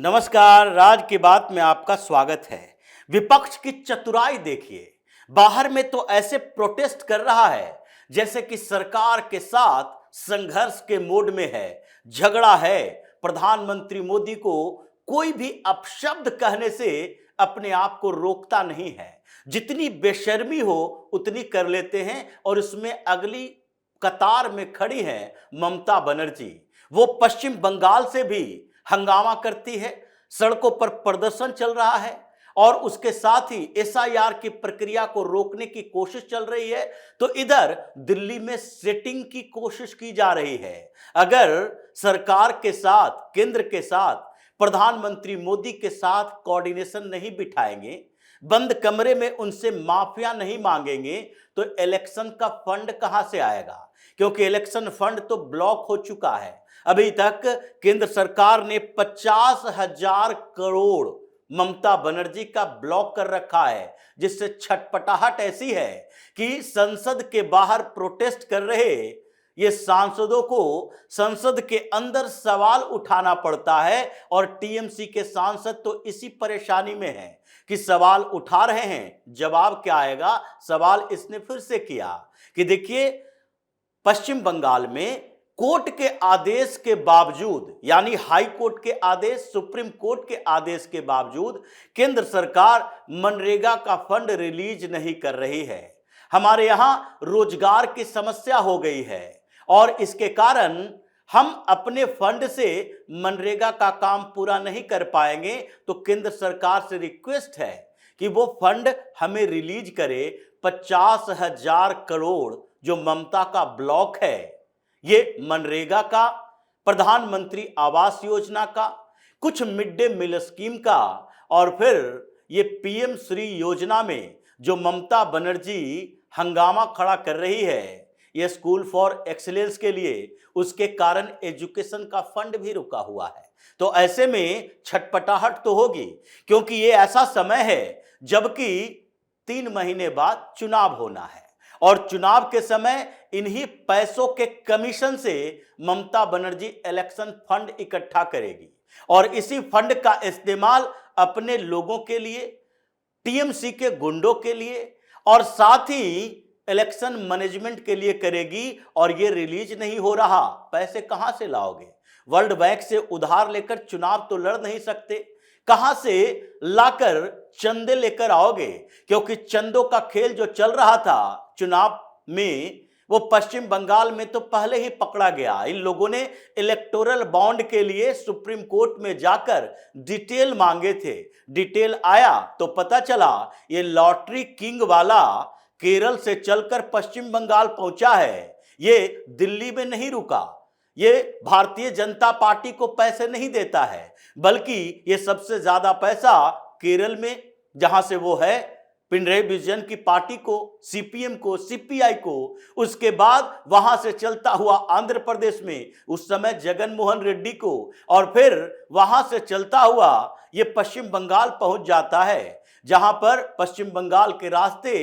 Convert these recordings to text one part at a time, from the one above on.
नमस्कार। राज की बात में आपका स्वागत है। विपक्ष की चतुराई देखिए, बाहर में तो ऐसे प्रोटेस्ट कर रहा है जैसे कि सरकार के साथ संघर्ष के मोड में है, झगड़ा है। प्रधानमंत्री मोदी को कोई भी अपशब्द कहने से अपने आप को रोकता नहीं है। जितनी बेशर्मी हो उतनी कर लेते हैं और इसमें अगली कतार में खड़ी हैं ममता बनर्जी। वो पश्चिम बंगाल से भी हंगामा करती है, सड़कों पर प्रदर्शन चल रहा है और उसके साथ ही एसआईआर की प्रक्रिया को रोकने की कोशिश चल रही है। तो इधर दिल्ली में सेटिंग की कोशिश की जा रही है। अगर सरकार के साथ, केंद्र के साथ, प्रधानमंत्री मोदी के साथ कोऑर्डिनेशन नहीं बिठाएंगे, बंद कमरे में उनसे माफिया नहीं मांगेंगे, तो इलेक्शन का फंड कहां से आएगा? क्योंकि इलेक्शन फंड तो ब्लॉक हो चुका है। अभी तक केंद्र सरकार ने 50,000 करोड़ ममता बनर्जी का ब्लॉक कर रखा है, जिससे छटपटाहट ऐसी है कि संसद के बाहर प्रोटेस्ट कर रहे ये सांसदों को संसद के अंदर सवाल उठाना पड़ता है। और टीएमसी के सांसद तो इसी परेशानी में हैं कि सवाल उठा रहे हैं, जवाब क्या आएगा? सवाल इसने फिर से किया कि देखिए, पश्चिम बंगाल में कोर्ट के आदेश के बावजूद, यानी हाई कोर्ट के आदेश, सुप्रीम कोर्ट के आदेश के बावजूद केंद्र सरकार मनरेगा का फंड रिलीज नहीं कर रही है। हमारे यहां रोजगार की समस्या हो गई है और इसके कारण हम अपने फंड से मनरेगा का काम पूरा नहीं कर पाएंगे। तो केंद्र सरकार से रिक्वेस्ट है कि वो फंड हमें रिलीज करे। 50,000 करोड़ जो ममता का ब्लॉक है, ये मनरेगा का, प्रधानमंत्री आवास योजना का, कुछ मिड डे मील स्कीम का और फिर ये पीएम श्री योजना में जो ममता बनर्जी हंगामा खड़ा कर रही है, ये स्कूल फॉर एक्सीलेंस के लिए, उसके कारण एजुकेशन का फंड भी रुका हुआ है। तो ऐसे में छटपटाहट तो होगी, क्योंकि ये ऐसा समय है जबकि 3 महीने बाद चुनाव होना है और चुनाव के समय इन्हीं पैसों के कमीशन से ममता बनर्जी इलेक्शन फंड इकट्ठा करेगी और इसी फंड का इस्तेमाल अपने लोगों के लिए, टीएमसी के गुंडों के लिए और साथ ही इलेक्शन मैनेजमेंट के लिए करेगी। और ये रिलीज नहीं हो रहा, पैसे कहां से लाओगे? वर्ल्ड बैंक से उधार लेकर चुनाव तो लड़ नहीं सकते, कहां से लाकर चंदे लेकर आओगे? क्योंकि चंदों का खेल जो चल रहा था चुनाव में, वो पश्चिम बंगाल में तो पहले ही पकड़ा गया। इन लोगों ने इलेक्टोरल बॉन्ड के लिए सुप्रीम कोर्ट में जाकर डिटेल मांगे थे। डिटेल आया तो पता चला ये लॉटरी किंग वाला केरल से चलकर पश्चिम बंगाल पहुंचा है। ये दिल्ली में नहीं रुका, ये भारतीय जनता पार्टी को पैसे नहीं देता है, बल्कि ये सबसे ज्यादा पैसा केरल में, जहां से वो है पिनराई विजयन की पार्टी को, सीपीएम को, सीपीआई को, उसके बाद वहां से चलता हुआ आंध्र प्रदेश में उस समय जगन मोहन रेड्डी को, और फिर वहां से चलता हुआ ये पश्चिम बंगाल पहुंच जाता है, जहां पर पश्चिम बंगाल के रास्ते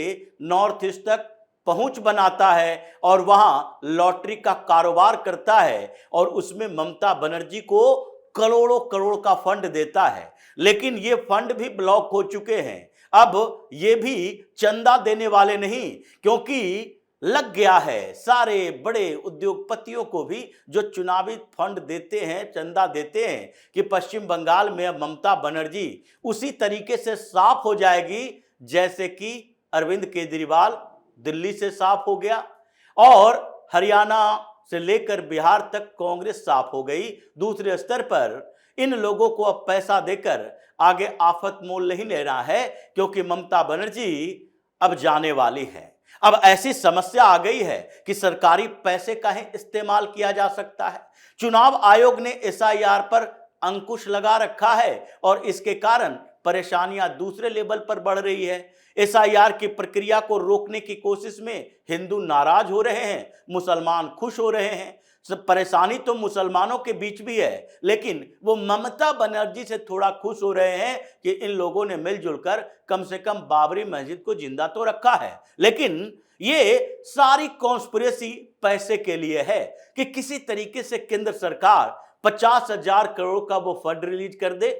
नॉर्थ ईस्ट तक पहुंच बनाता है और वहां लॉटरी का कारोबार करता है और उसमें ममता बनर्जी को करोड़ों करोड़ का फंड देता है। लेकिन ये फंड भी ब्लॉक हो चुके हैं। अब ये भी चंदा देने वाले नहीं, क्योंकि लग गया है सारे बड़े उद्योगपतियों को भी जो चुनावी फंड देते हैं, चंदा देते हैं, कि पश्चिम बंगाल में अब ममता बनर्जी उसी तरीके से साफ हो जाएगी जैसे कि अरविंद केजरीवाल दिल्ली से साफ हो गया और हरियाणा से लेकर बिहार तक कांग्रेस साफ हो गई। दूसरे स्तर पर इन लोगों को अब पैसा देकर आगे आफत मोल नहीं लेना है, क्योंकि ममता बनर्जी अब जाने वाली है। अब ऐसी समस्या आ गई है कि सरकारी पैसे का ही इस्तेमाल किया जा सकता है। चुनाव आयोग ने एसआईआर पर अंकुश लगा रखा है और इसके कारण परेशानियां दूसरे लेवल पर बढ़ रही है। एसआईआर की प्रक्रिया को रोकने की कोशिश में हिंदू नाराज हो रहे हैं, मुसलमान खुश हो रहे हैं। सब परेशानी तो मुसलमानों के बीच भी है, लेकिन वो ममता बनर्जी से थोड़ा खुश हो रहे हैं कि इन लोगों ने मिलजुल कर कम से कम बाबरी मस्जिद को जिंदा तो रखा है। लेकिन ये सारी कॉन्स्पिरेसी पैसे के लिए है कि किसी तरीके से केंद्र सरकार 50,000 करोड़ का वो फंड रिलीज कर दे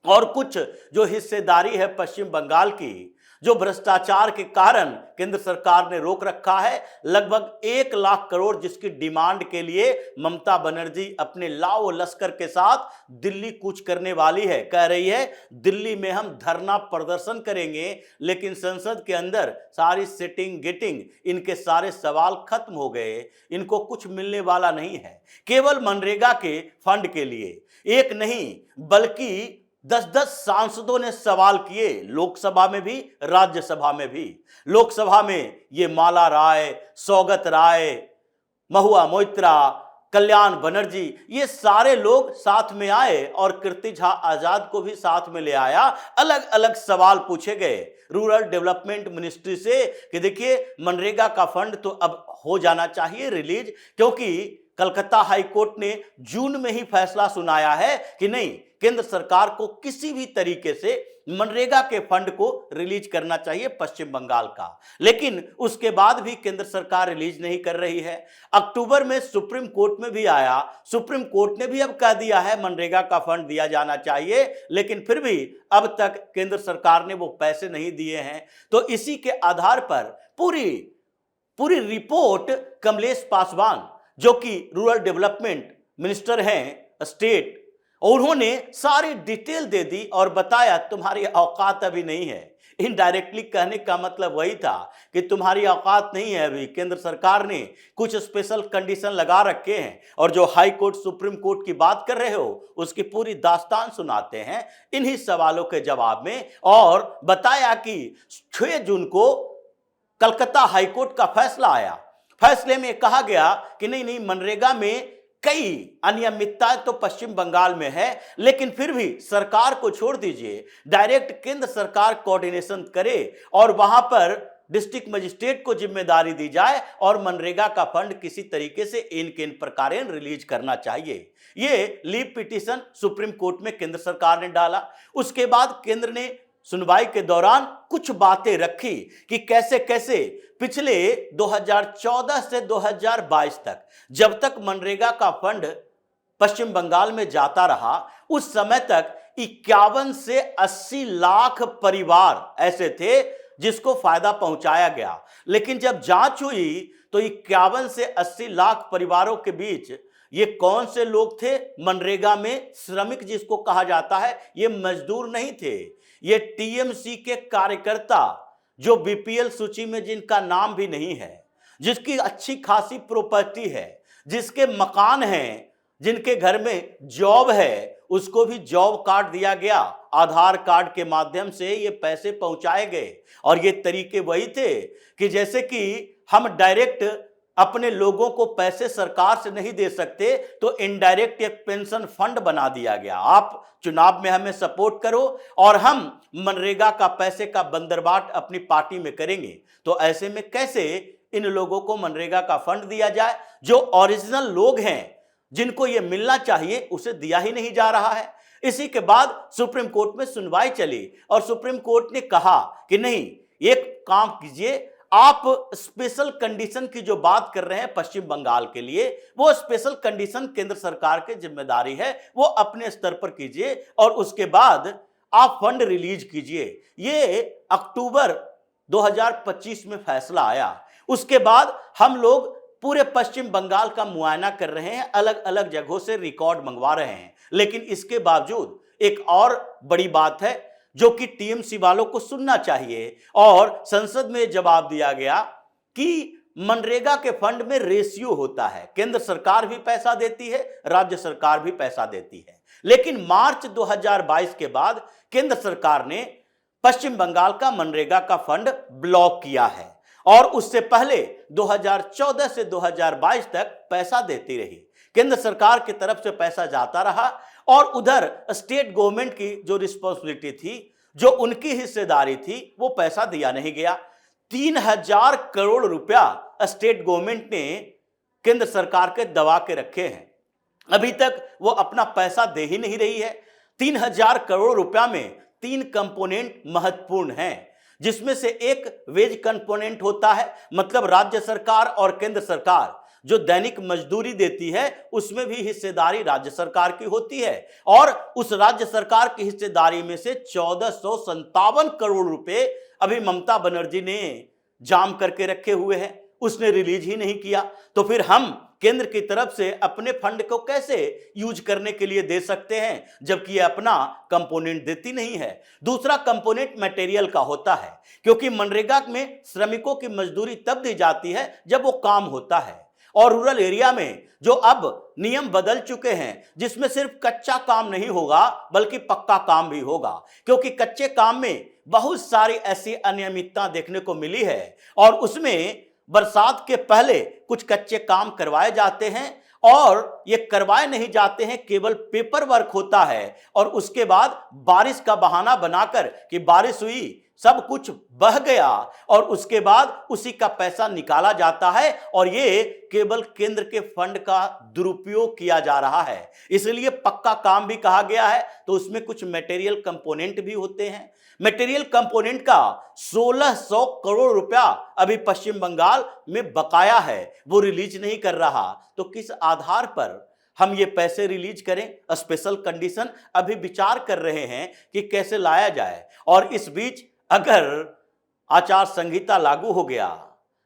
और कुछ जो हिस्सेदारी है पश्चिम बंगाल की, जो भ्रष्टाचार के कारण केंद्र सरकार ने रोक रखा है, लगभग 1 लाख करोड़, जिसकी डिमांड के लिए ममता बनर्जी अपने लाओ लश्कर के साथ दिल्ली कूच करने वाली है। कह रही है दिल्ली में हम धरना प्रदर्शन करेंगे, लेकिन संसद के अंदर सारी सेटिंग गेटिंग, इनके सारे सवाल खत्म हो गए, इनको कुछ मिलने वाला नहीं है। केवल मनरेगा के फंड के लिए एक नहीं बल्कि 10-10 सांसदों ने सवाल किए, लोकसभा में भी राज्यसभा में भी। लोकसभा में ये माला राय, सौगत राय, महुआ मोइत्रा, कल्याण बनर्जी, ये सारे लोग साथ में आए और कीर्ति झा आजाद को भी साथ में ले आया। अलग अलग सवाल पूछे गए रूरल डेवलपमेंट मिनिस्ट्री से कि देखिए मनरेगा का फंड तो अब हो जाना चाहिए रिलीज, क्योंकि कलकत्ता हाईकोर्ट ने जून में ही फैसला सुनाया है कि नहीं, केंद्र सरकार को किसी भी तरीके से मनरेगा के फंड को रिलीज करना चाहिए पश्चिम बंगाल का। लेकिन उसके बाद भी केंद्र सरकार रिलीज नहीं कर रही है। अक्टूबर में सुप्रीम कोर्ट में भी आया, सुप्रीम कोर्ट ने भी अब कह दिया है मनरेगा का फंड दिया जाना चाहिए, लेकिन फिर भी अब तक केंद्र सरकार ने वो पैसे नहीं दिए हैं। तो इसी के आधार पर पूरी रिपोर्ट कमलेश पासवान, जो कि रूरल डेवलपमेंट मिनिस्टर हैं स्टेट, उन्होंने सारी डिटेल दे दी और बताया तुम्हारी औकात अभी नहीं है। इनडायरेक्टली कहने का मतलब वही था कि तुम्हारी औकात नहीं है अभी। केंद्र सरकार ने कुछ स्पेशल कंडीशन लगा रखे हैं और जो हाई कोर्ट सुप्रीम कोर्ट की बात कर रहे हो उसकी पूरी दास्तान सुनाते हैं इन्हीं सवालों के जवाब में। और बताया कि 6 जून को कलकत्ता हाईकोर्ट का फैसला आया। फैसले में कहा गया कि नहीं, मनरेगा में कई अनियमितताएं तो पश्चिम बंगाल में है, लेकिन फिर भी सरकार को छोड़ दीजिए, डायरेक्ट केंद्र सरकार कोऑर्डिनेशन करे और वहां पर डिस्ट्रिक्ट मजिस्ट्रेट को जिम्मेदारी दी जाए और मनरेगा का फंड किसी तरीके से इन प्रकार रिलीज करना चाहिए। ये लीव पिटीशन सुप्रीम कोर्ट में केंद्र सरकार ने डाला। उसके बाद केंद्र ने सुनवाई के दौरान कुछ बातें रखी कि कैसे कैसे पिछले 2014 से 2022 तक, जब तक मनरेगा का फंड पश्चिम बंगाल में जाता रहा, उस समय तक 51 से 80 लाख परिवार ऐसे थे जिसको फायदा पहुंचाया गया। लेकिन जब जांच हुई तो 51 से 80 लाख परिवारों के बीच ये कौन से लोग थे? मनरेगा में श्रमिक जिसको कहा जाता है, ये मजदूर नहीं थे, ये टीएमसी के कार्यकर्ता जो बीपीएल सूची में जिनका नाम भी नहीं है, जिसकी अच्छी खासी प्रॉपर्टी है, जिसके मकान हैं, जिनके घर में जॉब है, उसको भी जॉब कार्ड दिया गया। आधार कार्ड के माध्यम से ये पैसे पहुंचाए गए। और ये तरीके वही थे कि जैसे कि हम डायरेक्ट अपने लोगों को पैसे सरकार से नहीं दे सकते, तो इनडायरेक्ट एक पेंशन फंड बना दिया गया। आप चुनाव में हमें सपोर्ट करो और हम मनरेगा का पैसे का बंदरबाट अपनी पार्टी में करेंगे। तो ऐसे में कैसे इन लोगों को मनरेगा का फंड दिया जाए? जो ओरिजिनल लोग हैं, जिनको ये मिलना चाहिए, उसे दिया ही नहीं जा रहा है। इसी के बाद सुप्रीम कोर्ट में सुनवाई चली और सुप्रीम कोर्ट ने कहा कि नहीं, एक काम कीजिए, आप स्पेशल कंडीशन की जो बात कर रहे हैं पश्चिम बंगाल के लिए, वो स्पेशल कंडीशन केंद्र सरकार की जिम्मेदारी है, वो अपने स्तर पर कीजिए और उसके बाद आप फंड रिलीज कीजिए। ये अक्टूबर 2025 में फैसला आया। उसके बाद हम लोग पूरे पश्चिम बंगाल का मुआयना कर रहे हैं, अलग अलग जगहों से रिकॉर्ड मंगवा रहे हैं। लेकिन इसके बावजूद एक और बड़ी बात है जो कि टीएमसी वालों को सुनना चाहिए, और संसद में जवाब दिया गया कि मनरेगा के फंड में रेशियो होता है, केंद्र सरकार भी पैसा देती है, राज्य सरकार भी पैसा देती है। लेकिन मार्च 2022 के बाद केंद्र सरकार ने पश्चिम बंगाल का मनरेगा का फंड ब्लॉक किया है और उससे पहले 2014 से 2022 तक पैसा देती रही। केंद्र सरकार की तरफ से पैसा जाता रहा और उधर स्टेट गवर्नमेंट की जो रिस्पॉन्सिबिलिटी थी, जो उनकी हिस्सेदारी थी, वो पैसा दिया नहीं गया। 3000 करोड़ रुपया स्टेट गवर्नमेंट ने केंद्र सरकार के दबा के रखे हैं, अभी तक वो अपना पैसा दे ही नहीं रही है। 3000 करोड़ रुपया में 3 कंपोनेंट महत्वपूर्ण हैं, जिसमें से एक वेज कंपोनेंट होता है, मतलब राज्य सरकार और केंद्र सरकार जो दैनिक मजदूरी देती है उसमें भी हिस्सेदारी राज्य सरकार की होती है और उस राज्य सरकार की हिस्सेदारी में से 1457 करोड़ रुपए अभी ममता बनर्जी ने जाम करके रखे हुए हैं, उसने रिलीज ही नहीं किया। तो फिर हम केंद्र की तरफ से अपने फंड को कैसे यूज करने के लिए दे सकते हैं जबकि ये अपना कंपोनेंट देती नहीं है। दूसरा कंपोनेंट मटेरियल का होता है, क्योंकि मनरेगा में श्रमिकों की मजदूरी तब दी जाती है जब वो काम होता है, और रूरल एरिया में जो अब नियम बदल चुके हैं जिसमें सिर्फ कच्चा काम नहीं होगा बल्कि पक्का काम भी होगा, क्योंकि कच्चे काम में बहुत सारी ऐसी अनियमितता देखने को मिली है और उसमें बरसात के पहले कुछ कच्चे काम करवाए जाते हैं और ये करवाए नहीं जाते हैं, केवल पेपर वर्क होता है और उसके बाद बारिश का बहाना बनाकर कि बारिश हुई सब कुछ बह गया और उसके बाद उसी का पैसा निकाला जाता है और ये केवल केंद्र के फंड का दुरुपयोग किया जा रहा है। इसलिए पक्का काम भी कहा गया है तो उसमें कुछ मटेरियल कंपोनेंट भी होते हैं। मटेरियल कंपोनेंट का 1600 करोड़ रुपया अभी पश्चिम बंगाल में बकाया है, वो रिलीज नहीं कर रहा। तो किस आधार पर हम ये पैसे रिलीज करें? स्पेशल कंडीशन अभी विचार कर रहे हैं कि कैसे लाया जाए, और इस बीच अगर आचार संहिता लागू हो गया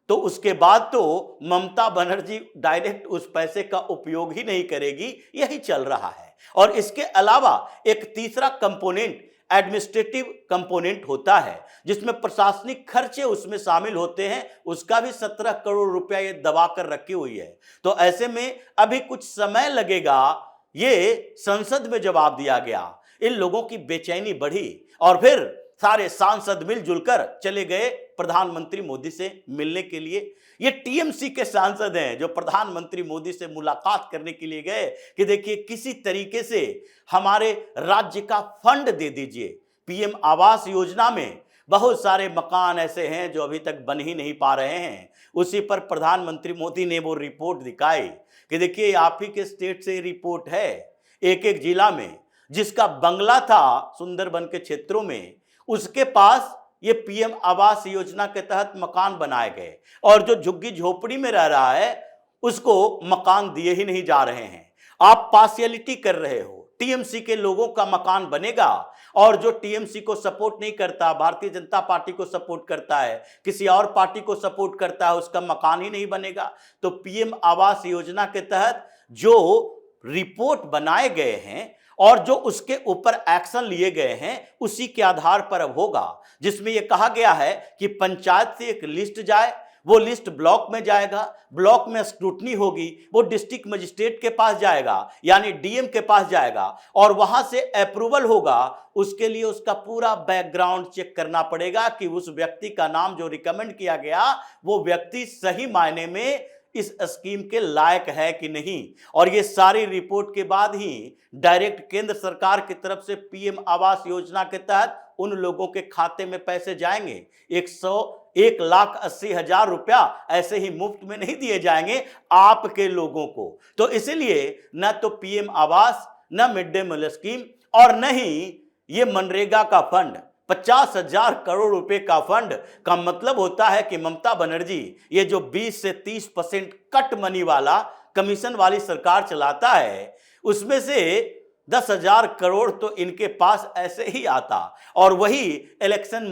तो उसके बाद तो ममता बनर्जी डायरेक्ट उस पैसे का उपयोग ही नहीं करेगी, यही चल रहा है। और इसके अलावा एक तीसरा कंपोनेंट एडमिनिस्ट्रेटिव कंपोनेंट होता है जिसमें प्रशासनिक खर्चे उसमें शामिल होते हैं, उसका भी 17 करोड़ रुपया ये दबा कर रखी हुई है। तो ऐसे में अभी कुछ समय लगेगा, ये संसद में जवाब दिया गया, इन लोगों की बेचैनी बढ़ी और फिर सारे सांसद मिलजुल कर चले गए प्रधानमंत्री मोदी से मिलने के लिए। ये टीएमसी के सांसद हैं जो प्रधानमंत्री मोदी से मुलाकात करने के लिए गए कि देखिए किसी तरीके से हमारे राज्य का फंड दे दीजिए। पीएम आवास योजना में बहुत सारे मकान ऐसे हैं जो अभी तक बन ही नहीं पा रहे हैं। उसी पर प्रधानमंत्री मोदी ने वो रिपोर्ट दिखाई कि देखिए आप ही के स्टेट से रिपोर्ट है, एक एक जिला में जिसका बंगला था सुंदरबन के क्षेत्रों में, उसके पास ये पीएम आवास योजना के तहत मकान बनाए गए और जो झुग्गी झोपड़ी में रह रहा है उसको मकान दिए ही नहीं जा रहे हैं। आप पार्शियलिटी कर रहे हो, टीएमसी के लोगों का मकान बनेगा और जो टीएमसी को सपोर्ट नहीं करता, भारतीय जनता पार्टी को सपोर्ट करता है, किसी और पार्टी को सपोर्ट करता है, उसका मकान ही नहीं बनेगा। तो पीएम आवास योजना के तहत जो रिपोर्ट बनाए गए हैं और जो उसके ऊपर एक्शन लिए गए हैं उसी के आधार पर अब होगा, जिसमें यह कहा गया है कि पंचायत से एक लिस्ट जाए, वो लिस्ट ब्लॉक में जाएगा, ब्लॉक में स्क्रूटनी होगी, वो डिस्ट्रिक्ट मजिस्ट्रेट के पास जाएगा यानी डीएम के पास जाएगा और वहां से अप्रूवल होगा। उसके लिए उसका पूरा बैकग्राउंड चेक करना पड़ेगा कि उस व्यक्ति का नाम जो रिकमेंड किया गया वो व्यक्ति सही मायने में इस स्कीम के लायक है कि नहीं। और ये सारी रिपोर्ट के बाद ही डायरेक्ट केंद्र सरकार की तरफ से पीएम आवास योजना के तहत उन लोगों के खाते में पैसे जाएंगे। 1,80,000 रुपया ऐसे ही मुफ्त में नहीं दिए जाएंगे आपके लोगों को। तो इसीलिए न तो पीएम आवास, न मिड डे मील स्कीम और न ही ये मनरेगा का फंड, 50,000 करोड़ रुपए का फंड का मतलब होता है कि ममता बनर्जी ये जो 20 से 30% कट मनी वाला कमीशन वाली सरकार चलाता है उसमें से 10,000 करोड़ तो इनके पास ऐसे ही आता और वही इलेक्शन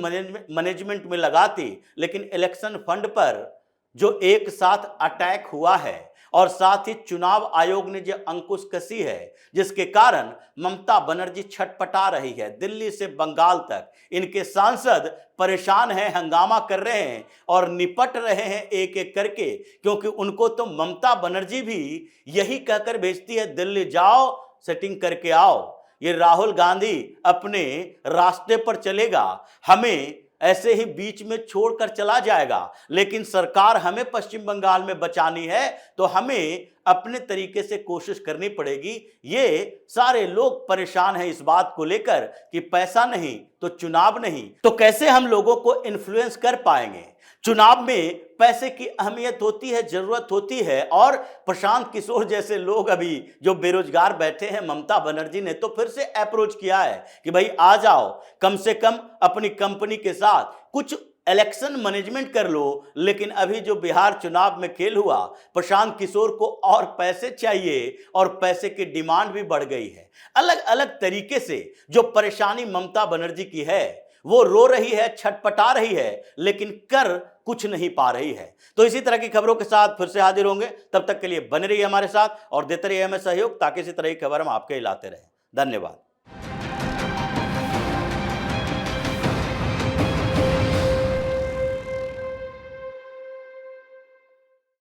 मैनेजमेंट में लगाती। लेकिन इलेक्शन फंड पर जो एक साथ अटैक हुआ है और साथ ही चुनाव आयोग ने जो अंकुश कसी है जिसके कारण ममता बनर्जी छटपटा रही है, दिल्ली से बंगाल तक इनके सांसद परेशान हैं, हंगामा कर रहे हैं और निपट रहे हैं एक एक करके, क्योंकि उनको तो ममता बनर्जी भी यही कहकर भेजती है दिल्ली जाओ सेटिंग करके आओ, ये राहुल गांधी अपने रास्ते पर चलेगा, हमें ऐसे ही बीच में छोड़कर चला जाएगा। लेकिन सरकार हमें पश्चिम बंगाल में बचानी है तो हमें अपने तरीके से कोशिश करनी पड़ेगी। ये सारे लोग परेशान हैं इस बात को लेकर कि पैसा नहीं तो चुनाव नहीं, तो कैसे हम लोगों को इन्फ्लुएंस कर पाएंगे। चुनाव में पैसे की अहमियत होती है, जरूरत होती है और प्रशांत किशोर जैसे लोग अभी जो बेरोजगार बैठे हैं, ममता बनर्जी ने तो फिर से अप्रोच किया है कि भाई आ जाओ, कम से कम अपनी कंपनी के साथ कुछ इलेक्शन मैनेजमेंट कर लो, लेकिन अभी जो बिहार चुनाव में खेल हुआ, प्रशांत किशोर को और पैसे चाहिए और पैसे की डिमांड भी बढ़ गई है। अलग अलग तरीके से जो परेशानी ममता बनर्जी की है, वो रो रही है, छटपटा रही है, लेकिन कर कुछ नहीं पा रही है। तो इसी तरह की खबरों के साथ फिर से हाजिर होंगे, तब तक के लिए बने रहिए हमारे साथ और देते रहिए हमें सहयोग, ताकि इसी तरह की खबर हम आपके लाते रहें। धन्यवाद।